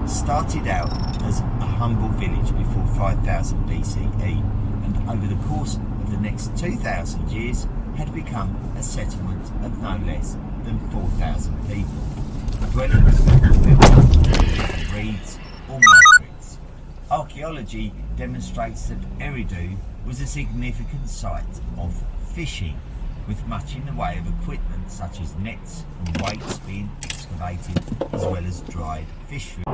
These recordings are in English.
started out as a humble village before 5000 BCE, and over the course of the next 2000 years had become a settlement of no less than 4,000 people. Dwellings were built on reeds or mud. Archaeology demonstrates that Eridu was a significant site of fishing, with much in the way of equipment such as nets and weights being excavated, as well as dried fish food.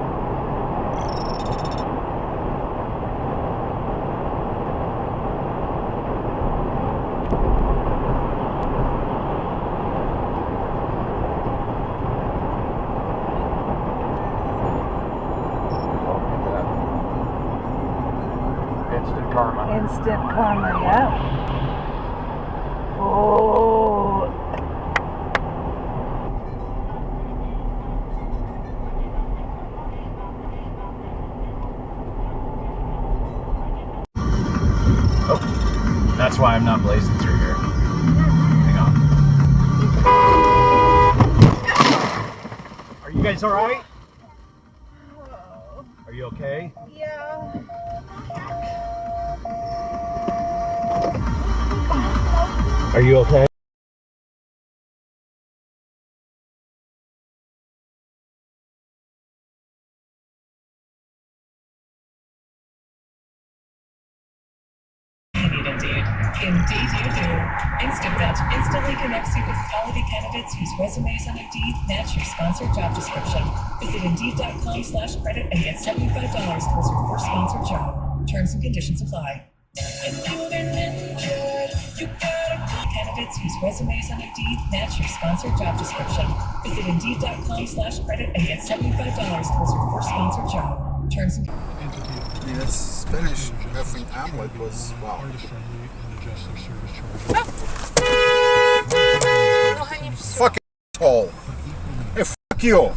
Instant karma. Instant karma, yeah. Oh. Oh, that's why I'm not blazing through here. Hang on. Are you guys all right? Are you okay? Yeah. Are you okay? Indeed you do. Instant Match instantly connects you with quality candidates whose resumes on Indeed match your sponsored job description. Visit Indeed.com/credit and get $75 towards your first sponsored job. Terms and conditions apply. Candidates whose resumes on Indeed match your sponsored job description. Visit Indeed.com/credit and get $75 towards your first sponsored job. Terms and The Spanish effing omelet was, wow. Fucking asshole. Hey, fuck you.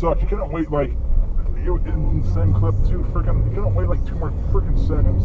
sucks. You couldn't wait like in the same clip too. Freaking, you couldn't wait like 2 more freaking seconds.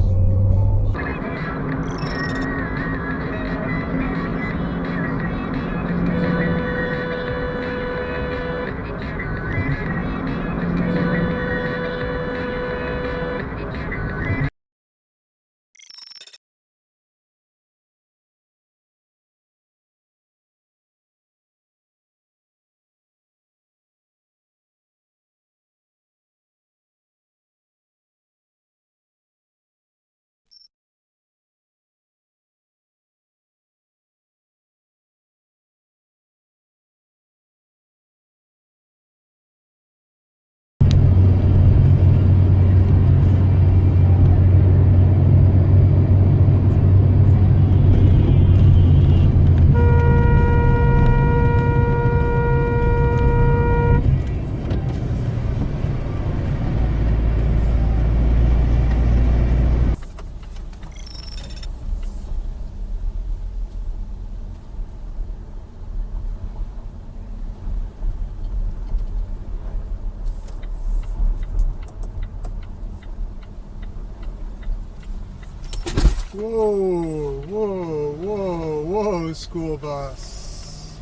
Whoa, whoa, whoa, whoa, school bus.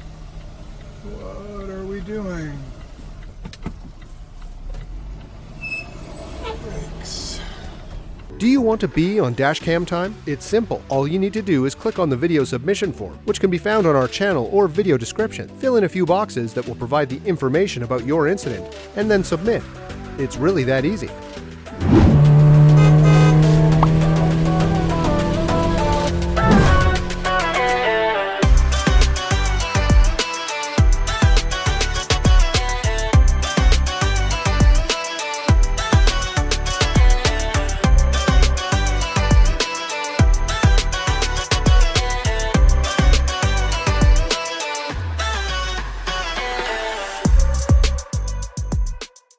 What are we doing? Brakes. Do you want to be on Dashcam Time? It's simple. All you need to do is click on the video submission form, which can be found on our channel or video description. Fill in a few boxes that will provide the information about your incident, and then submit. It's really that easy.